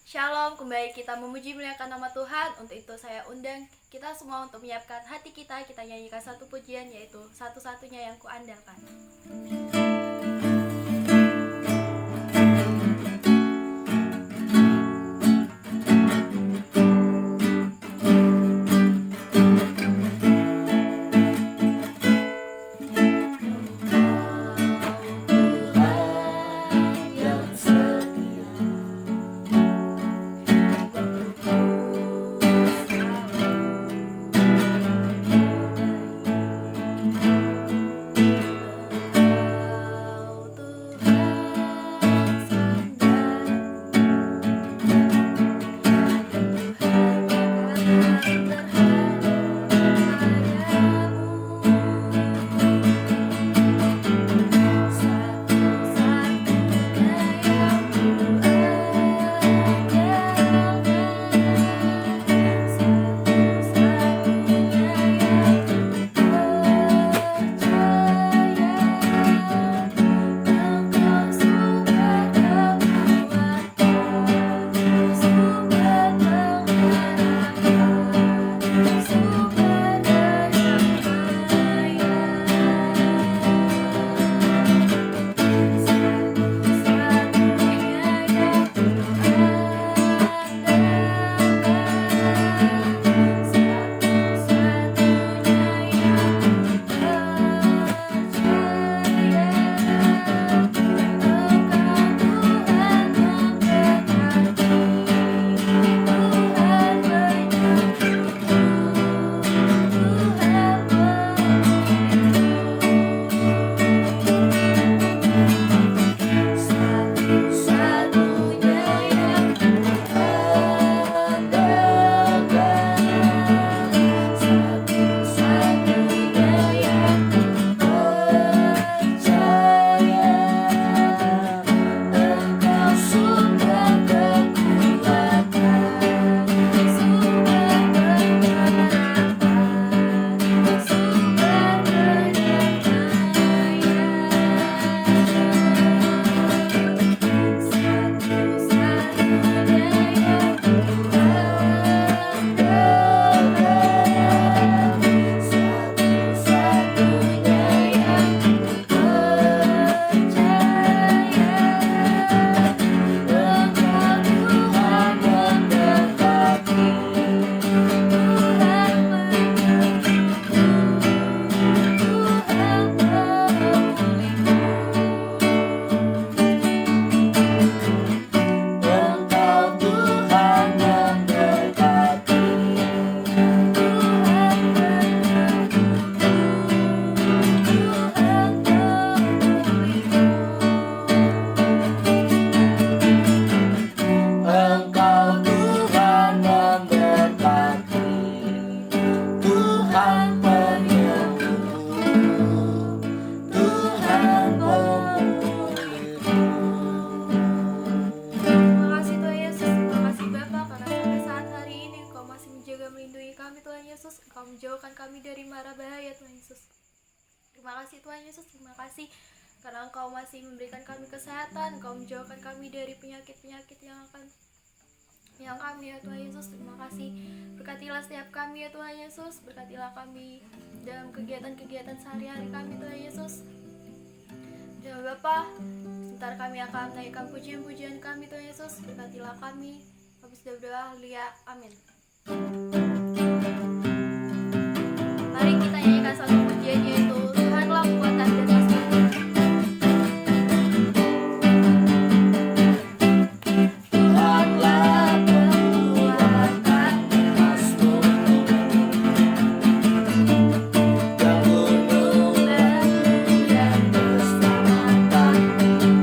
Shalom, kembali kita memuji muliakan nama Tuhan. Untuk itu saya undang kita semua untuk menyiapkan hati kita nyanyikan satu pujian, yaitu satu-satunya yang kuandalkan. Menjauhkan kami dari mara bahaya, Tuhan Yesus. Terima kasih Tuhan Yesus, terima kasih karena Engkau masih memberikan kami kesehatan, Engkau menjauhkan kami dari penyakit-penyakit yang kami, ya Tuhan Yesus. Terima kasih, berkatilah setiap kami ya Tuhan Yesus, berkatilah kami dalam kegiatan-kegiatan sehari-hari kami Tuhan Yesus. Dan Bapa, sebentar kami akan menaikkan pujian-pujian kami Tuhan Yesus, berkatilah kami. Kami sudah berdoa, haleluya, amin. Mari kita nyanyikan satu pujian, yaitu Tuhanlah kekuatan dan kasih-Mu. Tuhanlah kekuatan dan kasih-Mu, yang gunung dan keselamatan. Hanya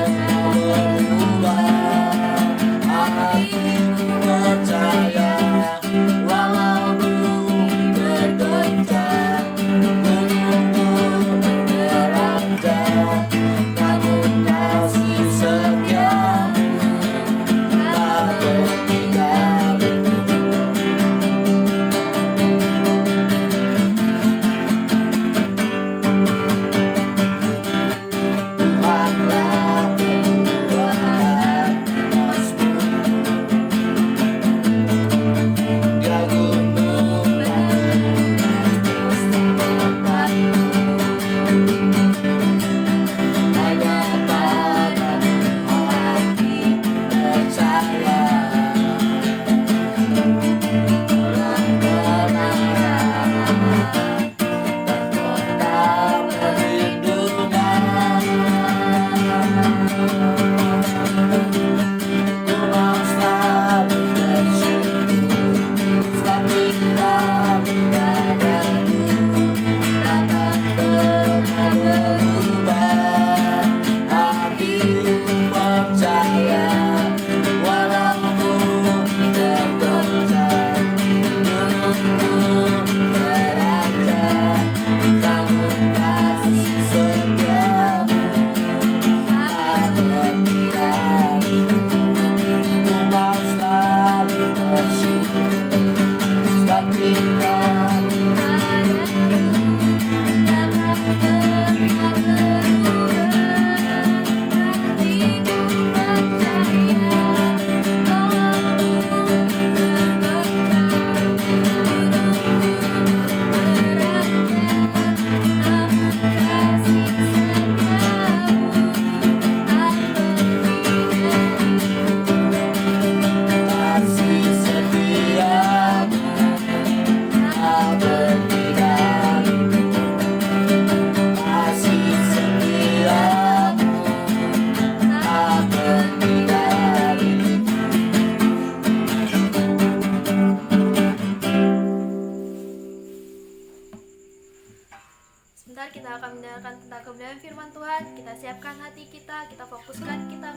padamu kami percaya. percaya, walau bumi bergoncang, gunung pun beranjak, namun kasih setiamu tak pergi dariku. Tuhanlah penuhan emasmu, Dia gunung batu tempatku, hanya padamu hati percaya, orang kebenaran dan kota perlindungan. Ku mau selalu bersyukur, sebab tinggal padamu takkan pernah berubah. Hatiku percaya, walau bumi bergoncang, gunung pun beranjak, namun kasih setiamu tak pergi dariku. Ku mau selalu bersyukur, sebab tinggal kasih setiamu tak pergi dariku. Kasih setiamu tak pergi dariku. Sebentar kita akan mendengarkan tentang kebenaran firman Tuhan. Kita siapkan hati kita fokuskan kita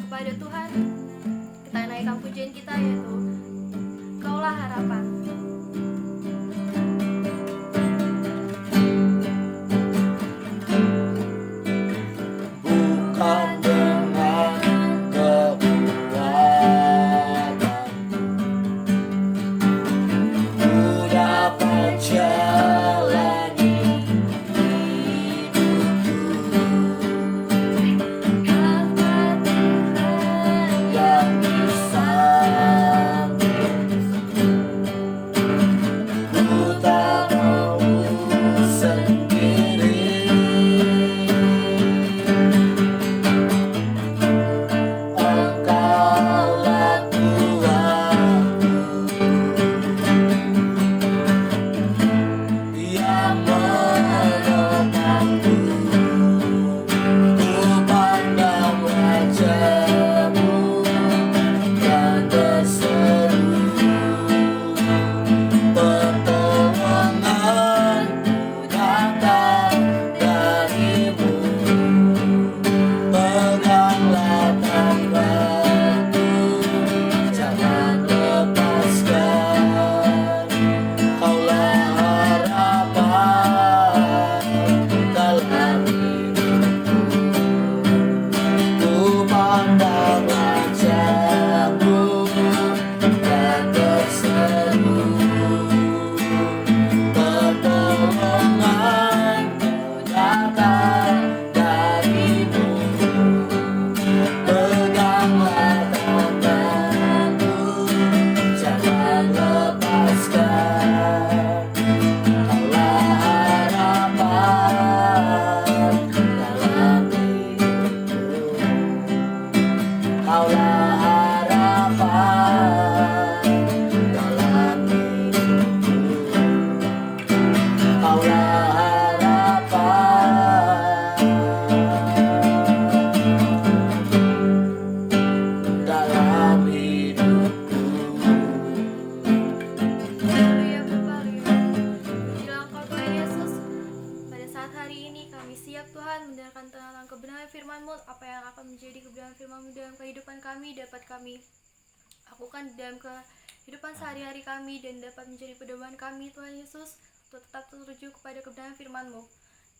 kepada Tuhan. Kita naikkan pujian kita yaitu Kaulah Harapan. Bukan dengan kekuatanku ku dapat jalani hidupku, yang bisa ku tak mau sendiri. Engkaulah Tuhanku yang menopangku. Ku pandang wajah-Mu dan berseru, pertolonganku datang dari-Mu. Peganglah tanganku, jangan lepaskan. Kaulah harapan dalam hidupku. Ku pandang wajah-Mu dan berseru, pertolonganku datang dari-Mu. Peganglah tanganku, jangan lepaskan. Kaulah harapan dalam hidupku. Kaulah harapan dalam hidupku. Kaulah harapan dalam hidupku. Haleluya Bapa, haleluya. Pujilah Engkau Tuhan Yesus. Pada saat hari ini kami siap Tuhan mendengarkan tentang kebenaran firman-Mu. Apa yang akan menjadi kebenaran firman-Mu dalam kehidupan kami dapat kami lakukan di dalam kehidupan sehari-hari kami dan dapat menjadi pedoman kami Tuhan Yesus untuk tetap tertuju kepada kebenaran firman-Mu.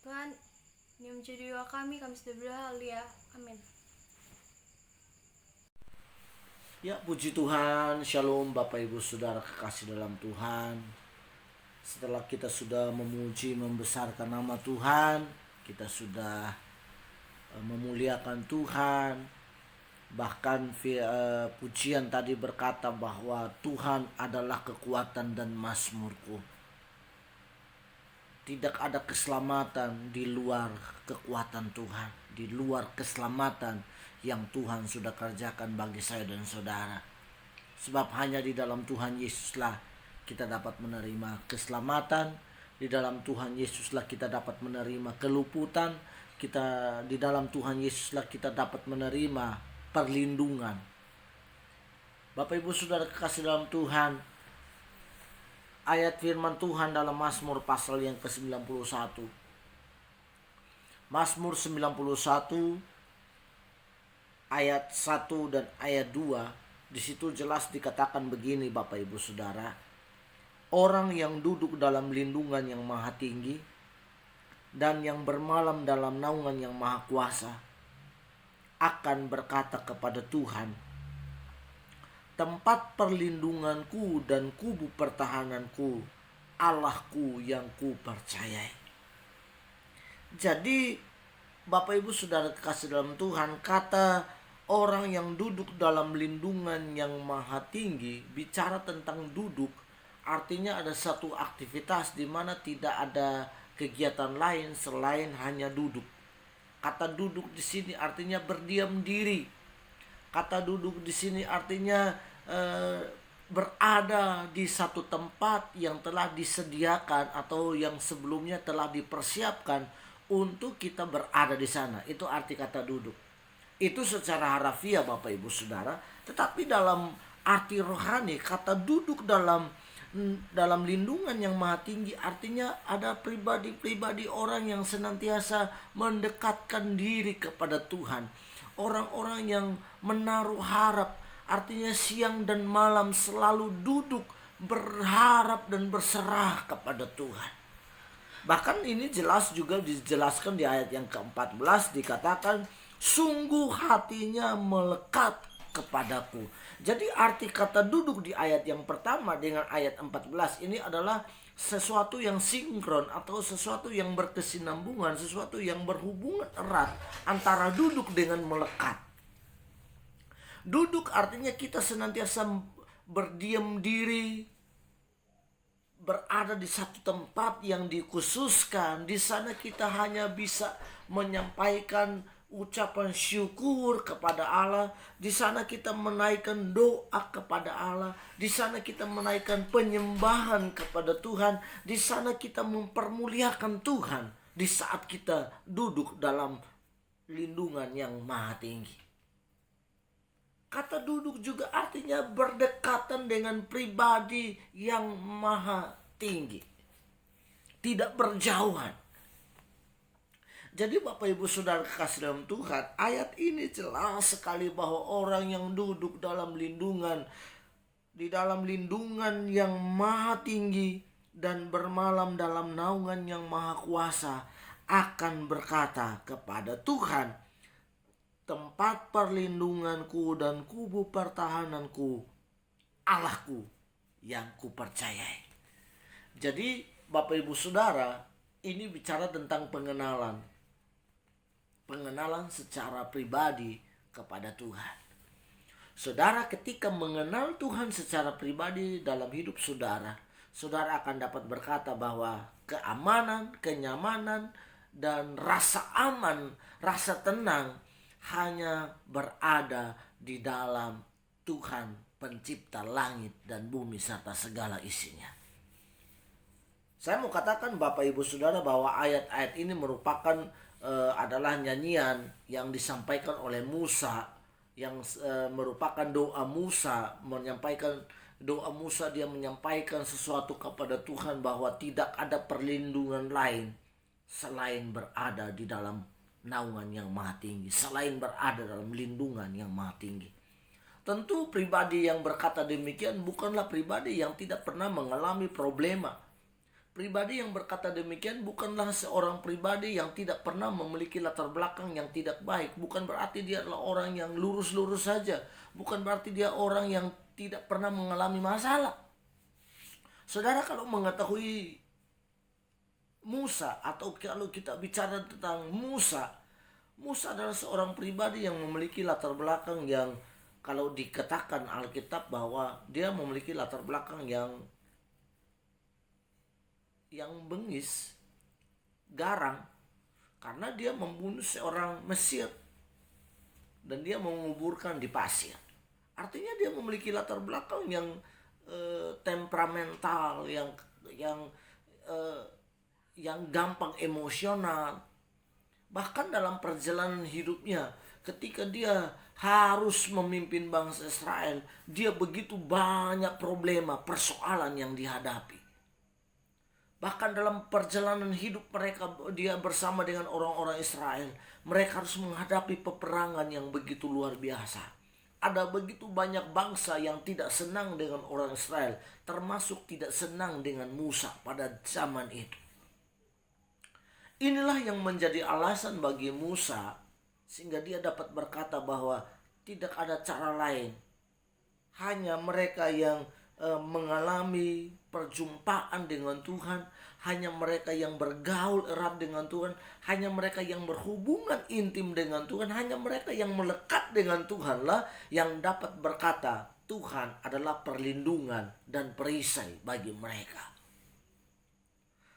Tuhan, ini menjadi doa kami sudah berhalia. Amin. Ya, puji Tuhan, shalom Bapak Ibu Saudara kekasih dalam Tuhan. Setelah kita sudah memuji, membesarkan nama Tuhan, kita sudah memuliakan Tuhan. Bahkan pujian tadi berkata bahwa Tuhan adalah kekuatan dan mazmurku. Tidak ada keselamatan di luar kekuatan Tuhan, di luar keselamatan yang Tuhan sudah kerjakan bagi saya dan saudara. Sebab hanya di dalam Tuhan Yesuslah kita dapat menerima keselamatan, di dalam Tuhan Yesuslah kita dapat menerima keluputan, di dalam Tuhan Yesuslah kita dapat menerima perlindungan. Bapak Ibu Saudara kekasih dalam Tuhan, ayat firman Tuhan dalam Mazmur pasal yang ke-91. Mazmur 91 ayat 1 dan ayat 2, di situ jelas dikatakan begini Bapak Ibu Saudara. Orang yang duduk dalam lindungan yang maha tinggi dan yang bermalam dalam naungan yang maha kuasa akan berkata kepada Tuhan, tempat perlindunganku dan kubu pertahananku, Allahku yang ku percayai. Jadi Bapak Ibu Saudara kekasih dalam Tuhan, kata orang yang duduk dalam lindungan yang maha tinggi bicara tentang duduk, artinya ada satu aktivitas di mana tidak ada kegiatan lain selain hanya duduk. Kata duduk di sini artinya berdiam diri. Kata duduk di sini artinya berada di satu tempat yang telah disediakan atau yang sebelumnya telah dipersiapkan untuk kita berada di sana. Itu arti kata duduk. Itu secara harafiah Bapak Ibu Saudara. Tetapi dalam arti rohani, kata duduk dalam lindungan yang maha tinggi artinya ada pribadi-pribadi orang yang senantiasa mendekatkan diri kepada Tuhan. Orang-orang yang menaruh harap, artinya siang dan malam selalu duduk berharap dan berserah kepada Tuhan. Bahkan ini jelas juga dijelaskan di ayat yang ke-14, dikatakan sungguh hatinya melekat kepadaku. Jadi arti kata duduk di ayat yang pertama dengan ayat 14 ini adalah sesuatu yang sinkron atau sesuatu yang berkesinambungan, sesuatu yang berhubungan erat antara duduk dengan melekat. Duduk artinya kita senantiasa berdiam diri, berada di satu tempat yang dikhususkan. Di sana kita hanya bisa menyampaikan ucapan syukur kepada Allah. Di sana kita menaikkan doa kepada Allah. Di sana kita menaikkan penyembahan kepada Tuhan. Di sana kita mempermuliakan Tuhan. Di saat kita duduk dalam lindungan yang maha tinggi. Kata duduk juga artinya berdekatan dengan pribadi yang maha tinggi. Tidak berjauhan. Jadi Bapak Ibu Saudara kekasih dalam Tuhan, ayat ini jelas sekali bahwa orang yang duduk dalam lindungan, di dalam lindungan yang maha tinggi dan bermalam dalam naungan yang maha kuasa akan berkata kepada Tuhan, tempat perlindunganku dan kubu pertahananku, Allahku yang kupercayai. Jadi Bapak Ibu Saudara, ini bicara tentang pengenalan secara pribadi kepada Tuhan. Saudara ketika mengenal Tuhan secara pribadi dalam hidup saudara, saudara akan dapat berkata bahwa keamanan, kenyamanan, dan rasa aman, rasa tenang hanya berada di dalam Tuhan pencipta langit dan bumi serta segala isinya. Saya mau katakan Bapak Ibu Saudara bahwa ayat-ayat ini merupakan adalah nyanyian yang disampaikan oleh Musa, yang merupakan doa Musa, dia menyampaikan sesuatu kepada Tuhan bahwa tidak ada perlindungan lain selain berada di dalam naungan yang maha tinggi, selain berada dalam lindungan yang maha tinggi. Tentu pribadi yang berkata demikian bukanlah pribadi yang tidak pernah mengalami problema. Pribadi yang berkata demikian bukanlah seorang pribadi yang tidak pernah memiliki latar belakang yang tidak baik. Bukan berarti dia adalah orang yang lurus-lurus saja. Bukan berarti dia orang yang tidak pernah mengalami masalah. Saudara, kalau mengetahui Musa, atau kalau kita bicara tentang Musa, Musa adalah seorang pribadi yang memiliki latar belakang yang, kalau dikatakan Alkitab bahwa dia memiliki latar belakang yang bengis, garang, karena dia membunuh seorang Mesir dan dia menguburkan di pasir. Artinya dia memiliki latar belakang yang temperamental, yang gampang emosional. Bahkan dalam perjalanan hidupnya, ketika dia harus memimpin bangsa Israel, dia begitu banyak problema, persoalan yang dihadapi. Bahkan dalam perjalanan hidup mereka, dia bersama dengan orang-orang Israel, mereka harus menghadapi peperangan yang begitu luar biasa. Ada begitu banyak bangsa yang tidak senang dengan orang Israel, termasuk tidak senang dengan Musa pada zaman itu. Inilah yang menjadi alasan bagi Musa sehingga dia dapat berkata bahwa tidak ada cara lain. Hanya mereka yang mengalami perjumpaan dengan Tuhan, hanya mereka yang bergaul erat dengan Tuhan, hanya mereka yang berhubungan intim dengan Tuhan, hanya mereka yang melekat dengan Tuhanlah yang dapat berkata Tuhan adalah perlindungan dan perisai bagi mereka.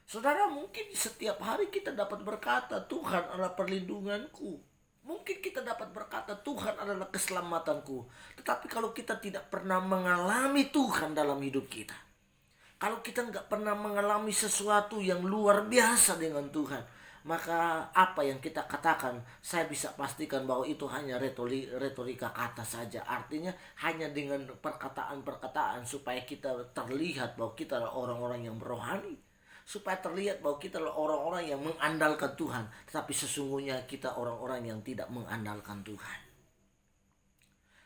Saudara, mungkin setiap hari kita dapat berkata Tuhan adalah perlindunganku. Mungkin kita dapat berkata Tuhan adalah keselamatanku. Tetapi kalau kita tidak pernah mengalami Tuhan dalam hidup kita, kalau kita nggak pernah mengalami sesuatu yang luar biasa dengan Tuhan, maka apa yang kita katakan, saya bisa pastikan bahwa itu hanya retorika kata saja. Artinya hanya dengan perkataan-perkataan supaya kita terlihat bahwa kita adalah orang-orang yang rohani, supaya terlihat bahwa kita adalah orang-orang yang mengandalkan Tuhan, tetapi sesungguhnya kita orang-orang yang tidak mengandalkan Tuhan.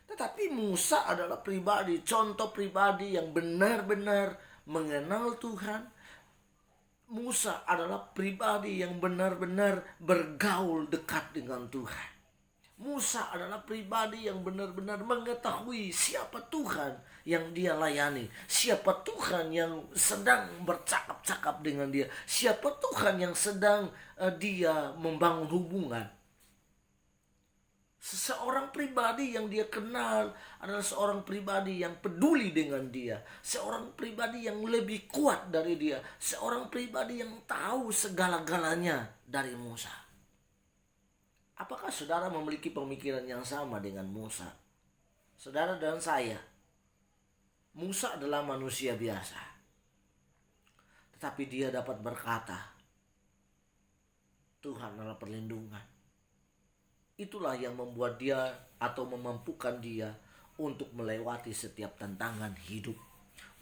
Tetapi Musa adalah pribadi, contoh pribadi yang benar-benar mengenal Tuhan. Musa adalah pribadi yang benar-benar bergaul dekat dengan Tuhan. Musa adalah pribadi yang benar-benar mengetahui siapa Tuhan yang dia layani, siapa Tuhan yang sedang bercakap-cakap dengan dia, siapa Tuhan yang sedang dia membangun hubungan. Seseorang pribadi yang dia kenal adalah seorang pribadi yang peduli dengan dia, seorang pribadi yang lebih kuat dari dia, seorang pribadi yang tahu segala-galanya dari Musa. Apakah saudara memiliki pemikiran yang sama dengan Musa? Saudara dan saya, Musa adalah manusia biasa, tetapi dia dapat berkata, Tuhan adalah perlindungan. Itulah yang membuat dia atau memampukan dia untuk melewati setiap tantangan hidup,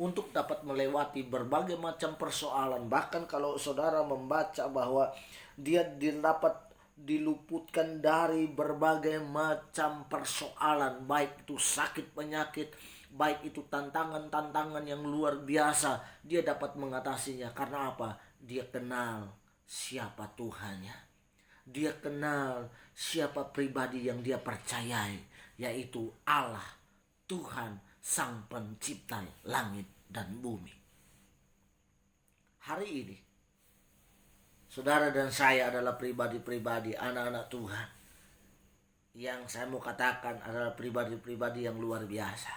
untuk dapat melewati berbagai macam persoalan. Bahkan kalau saudara membaca bahwa dia dapat diluputkan dari berbagai macam persoalan, baik itu sakit penyakit, baik itu tantangan-tantangan yang luar biasa, dia dapat mengatasinya. Karena apa? Dia kenal siapa Tuhannya. Dia kenal siapa pribadi yang dia percayai, yaitu Allah, Tuhan, Sang Pencipta langit dan bumi. Hari ini saudara dan saya adalah pribadi-pribadi anak-anak Tuhan yang saya mau katakan adalah pribadi-pribadi yang luar biasa.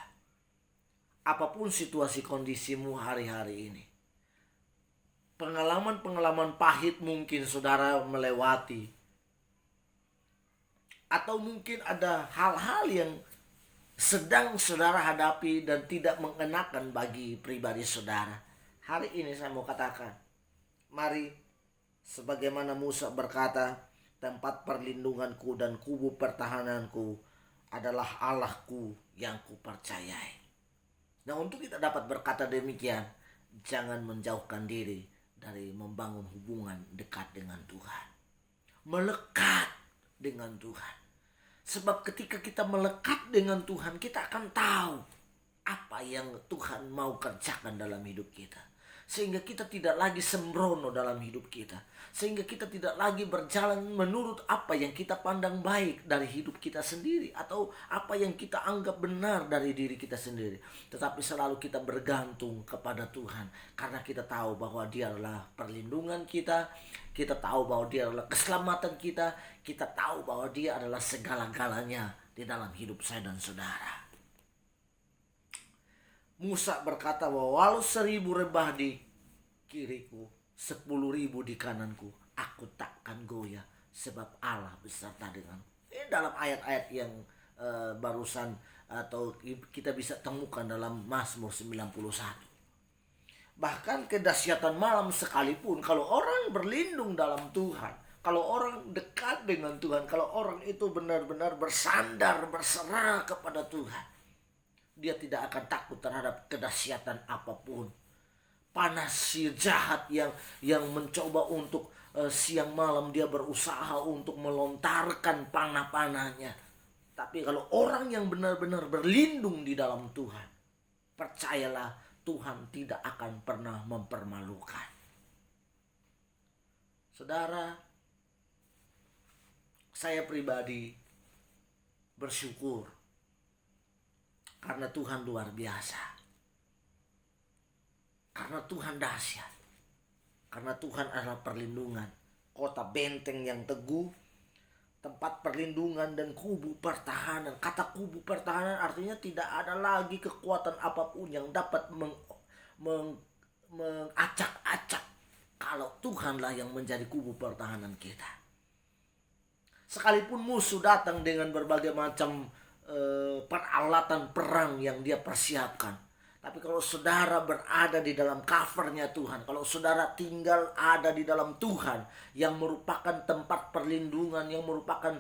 Apapun situasi kondisimu hari-hari ini, pengalaman-pengalaman pahit mungkin saudara melewati, atau mungkin ada hal-hal yang sedang saudara hadapi dan tidak mengenakan bagi pribadi saudara. Hari ini saya mau katakan, mari sebagaimana Musa berkata, tempat perlindunganku dan kubu pertahananku adalah Allahku yang kupercayai. Nah, untuk kita dapat berkata demikian, jangan menjauhkan diri dari membangun hubungan dekat dengan Tuhan, melekat dengan Tuhan. Sebab ketika kita melekat dengan Tuhan, kita akan tahu apa yang Tuhan mau kerjakan dalam hidup kita. Sehingga kita tidak lagi sembrono dalam hidup kita. Sehingga kita tidak lagi berjalan menurut apa yang kita pandang baik dari hidup kita sendiri. Atau apa yang kita anggap benar dari diri kita sendiri. Tetapi selalu kita bergantung kepada Tuhan. Karena kita tahu bahwa Dia adalah perlindungan kita. Kita tahu bahwa Dia adalah keselamatan kita. Kita tahu bahwa Dia adalah segala-galanya di dalam hidup saya dan saudara. Musa berkata bahwa walau 1000 rebah di kiriku, 10.000 di kananku, aku takkan goyah sebab Allah beserta denganku. Ini dalam ayat-ayat yang barusan atau kita bisa temukan dalam Mazmur 91. Bahkan kedahsyatan malam sekalipun, kalau orang berlindung dalam Tuhan, kalau orang dekat dengan Tuhan, kalau orang itu benar-benar bersandar, berserah kepada Tuhan, dia tidak akan takut terhadap kedahsyatan apapun. Panas si jahat yang mencoba untuk siang malam dia berusaha untuk melontarkan panah-panahnya. Tapi kalau orang yang benar-benar berlindung di dalam Tuhan, percayalah Tuhan tidak akan pernah mempermalukan. Saudara, saya pribadi bersyukur karena Tuhan luar biasa. Karena Tuhan dahsyat. Karena Tuhan adalah perlindungan. Kota benteng yang teguh. Tempat perlindungan dan kubu pertahanan. Kata kubu pertahanan artinya tidak ada lagi kekuatan apapun yang dapat mengacak-acak. Kalau Tuhanlah yang menjadi kubu pertahanan kita. Sekalipun musuh datang dengan berbagai macam peralatan perang yang dia persiapkan. Tapi kalau saudara berada di dalam covernya Tuhan, kalau saudara tinggal ada di dalam Tuhan yang merupakan tempat perlindungan, yang merupakan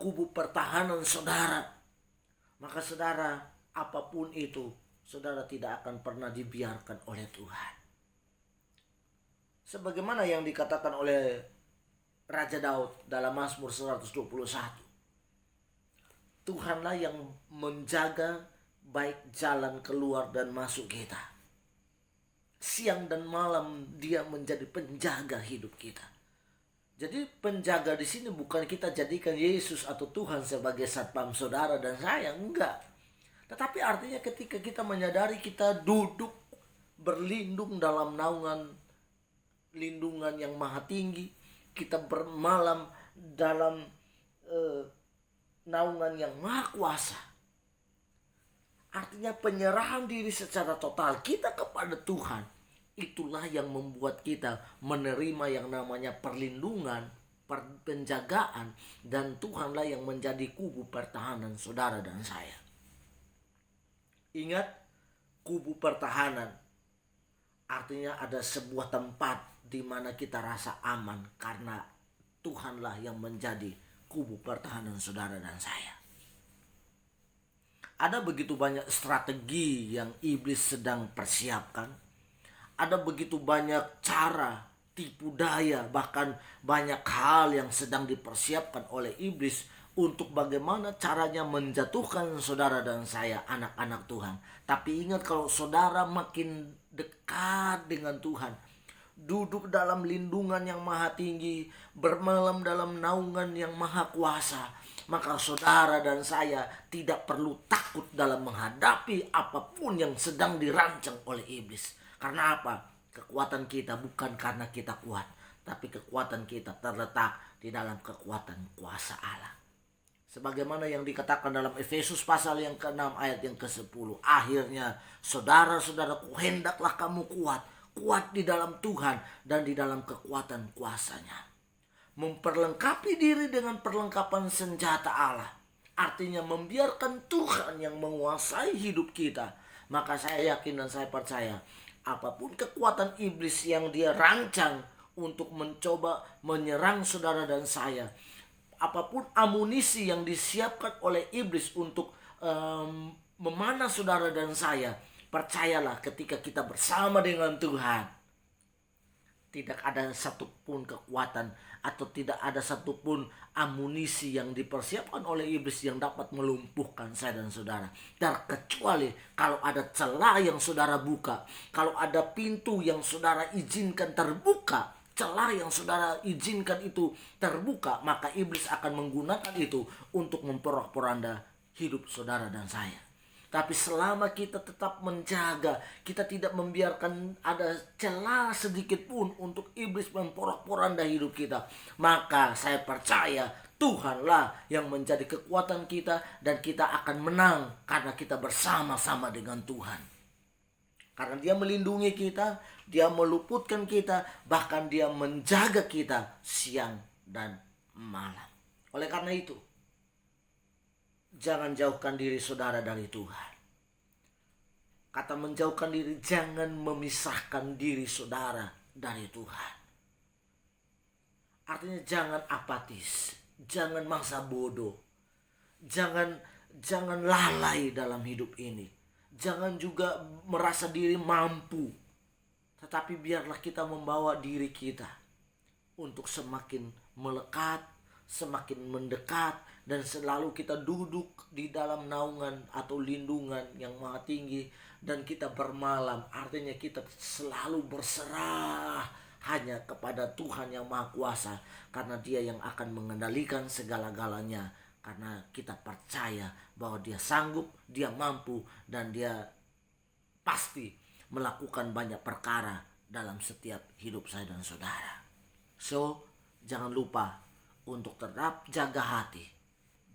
kubu pertahanan saudara, maka saudara apapun itu, saudara tidak akan pernah dibiarkan oleh Tuhan. Sebagaimana yang dikatakan oleh Raja Daud dalam Mazmur 121. Tuhanlah yang menjaga baik jalan keluar dan masuk kita. Siang dan malam Dia menjadi penjaga hidup kita. Jadi penjaga di sini bukan kita jadikan Yesus atau Tuhan sebagai satpam saudara dan saya, enggak. Tetapi artinya ketika kita menyadari kita duduk berlindung dalam naungan lindungan yang maha tinggi, kita bermalam dalam naungan yang maha kuasa. Artinya penyerahan diri secara total kita kepada Tuhan. Itulah yang membuat kita menerima yang namanya perlindungan, penjagaan. Dan Tuhanlah yang menjadi kubu pertahanan saudara dan saya. Ingat, kubu pertahanan artinya ada sebuah tempat di mana kita rasa aman. Karena Tuhanlah yang menjadi kubu pertahanan saudara dan saya. Ada begitu banyak strategi yang iblis sedang persiapkan. Ada begitu banyak cara, tipu daya, bahkan banyak hal yang sedang dipersiapkan oleh iblis untuk bagaimana caranya menjatuhkan saudara dan saya, anak-anak Tuhan. Tapi ingat, kalau saudara makin dekat dengan Tuhan, duduk dalam lindungan yang maha tinggi, bermalam dalam naungan yang maha kuasa, maka saudara dan saya tidak perlu takut dalam menghadapi apapun yang sedang dirancang oleh iblis. Karena apa? Kekuatan kita bukan karena kita kuat, tapi kekuatan kita terletak di dalam kekuatan kuasa Allah. Sebagaimana yang dikatakan dalam Efesus pasal yang ke-6 ayat yang ke-10. Akhirnya saudara-saudaraku, hendaklah kamu kuat di dalam Tuhan dan di dalam kekuatan kuasanya. Memperlengkapi diri dengan perlengkapan senjata Allah. Artinya membiarkan Tuhan yang menguasai hidup kita. Maka saya yakin dan saya percaya, apapun kekuatan iblis yang dia rancang untuk mencoba menyerang saudara dan saya, apapun amunisi yang disiapkan oleh iblis untuk memanah saudara dan saya, percayalah ketika kita bersama dengan Tuhan, tidak ada satupun kekuatan atau tidak ada satupun amunisi yang dipersiapkan oleh iblis yang dapat melumpuhkan saya dan saudara. Terkecuali kalau ada celah yang saudara buka, kalau ada pintu yang saudara izinkan terbuka, celah yang saudara izinkan itu terbuka, maka iblis akan menggunakan itu untuk memporak-poranda hidup saudara dan saya. Tapi selama kita tetap menjaga, kita tidak membiarkan ada celah sedikit pun untuk iblis memporak-poranda hidup kita, maka saya percaya Tuhanlah yang menjadi kekuatan kita, dan kita akan menang karena kita bersama-sama dengan Tuhan. Karena Dia melindungi kita, Dia meluputkan kita, bahkan Dia menjaga kita siang dan malam. Oleh karena itu, jangan jauhkan diri saudara dari Tuhan. Kata menjauhkan diri, jangan memisahkan diri saudara dari Tuhan. Artinya jangan apatis, jangan masa bodoh, jangan lalai dalam hidup ini. Jangan juga merasa diri mampu. Tetapi biarlah kita membawa diri kita untuk semakin melekat, semakin mendekat, dan selalu kita duduk di dalam naungan atau lindungan yang maha tinggi, dan kita bermalam. Artinya kita selalu berserah hanya kepada Tuhan yang maha kuasa, karena Dia yang akan mengendalikan segala-galanya. Karena kita percaya bahwa Dia sanggup, Dia mampu, dan Dia pasti melakukan banyak perkara dalam setiap hidup saya dan saudara. So, jangan lupa untuk tetap jaga hati,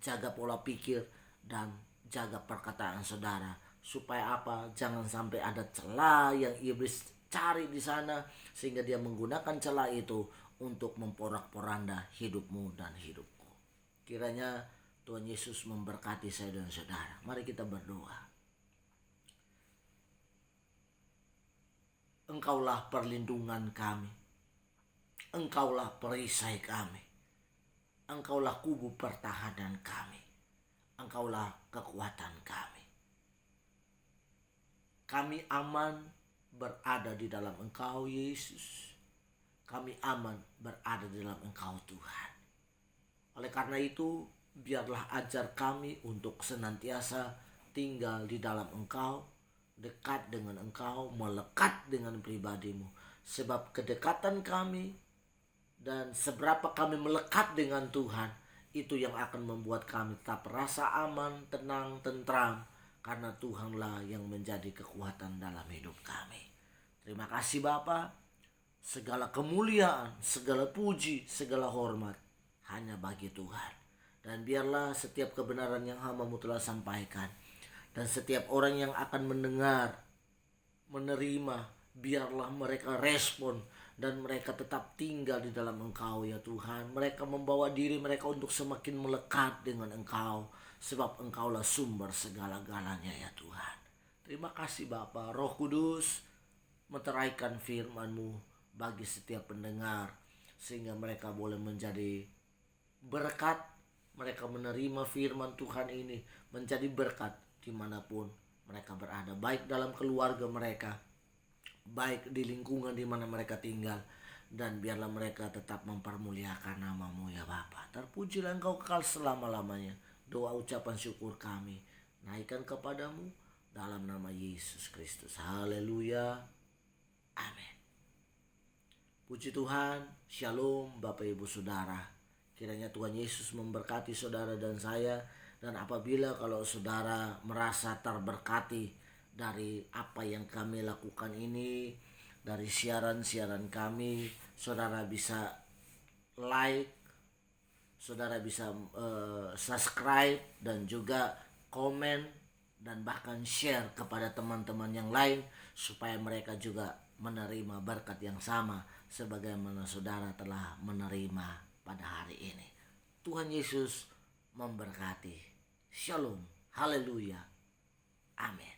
jaga pola pikir, dan jaga perkataan saudara. Supaya apa? Jangan sampai ada celah yang iblis cari di sana, sehingga dia menggunakan celah itu untuk memporak-poranda hidupmu dan hidupku. Kiranya Tuhan Yesus memberkati saya dan saudara. Mari kita berdoa. Engkaulah perlindungan kami, Engkaulah perisai kami, Engkaulah kubu pertahanan kami, Engkaulah kekuatan kami. Kami aman berada di dalam Engkau Yesus. Kami aman berada di dalam Engkau Tuhan. Oleh karena itu, biarlah ajar kami untuk senantiasa tinggal di dalam Engkau, dekat dengan Engkau, melekat dengan pribadi-Mu. Sebab kedekatan kami dan seberapa kami melekat dengan Tuhan, itu yang akan membuat kami tetap rasa aman, tenang, tentram, karena Tuhanlah yang menjadi kekuatan dalam hidup kami. Terima kasih Bapa. Segala kemuliaan, segala puji, segala hormat hanya bagi Tuhan. Dan biarlah setiap kebenaran yang hamba-Mu telah sampaikan, dan setiap orang yang akan mendengar, menerima, biarlah mereka respon, dan mereka tetap tinggal di dalam Engkau ya Tuhan. Mereka membawa diri mereka untuk semakin melekat dengan Engkau, sebab Engkaulah sumber segala-galanya ya Tuhan. Terima kasih Bapa. Roh Kudus, meteraikan firman-Mu bagi setiap pendengar, sehingga mereka boleh menjadi berkat. Mereka menerima firman Tuhan ini menjadi berkat dimanapun mereka berada, baik dalam keluarga mereka, baik di lingkungan di mana mereka tinggal. Dan biarlah mereka tetap mempermuliakan nama-Mu ya Bapa. Terpujilah Engkau kekal selama-lamanya. Doa ucapan syukur kami naikkan kepadamu dalam nama Yesus Kristus. Haleluya. Amin. Puji Tuhan. Shalom Bapak Ibu Saudara. Kiranya Tuhan Yesus memberkati saudara dan saya. Dan apabila kalau saudara merasa terberkati dari apa yang kami lakukan ini, dari siaran-siaran kami, saudara bisa like, saudara bisa subscribe, dan juga komen, dan bahkan share kepada teman-teman yang lain, supaya mereka juga menerima berkat yang sama sebagaimana saudara telah menerima pada hari ini. Tuhan Yesus memberkati. Shalom. Haleluya. Amin.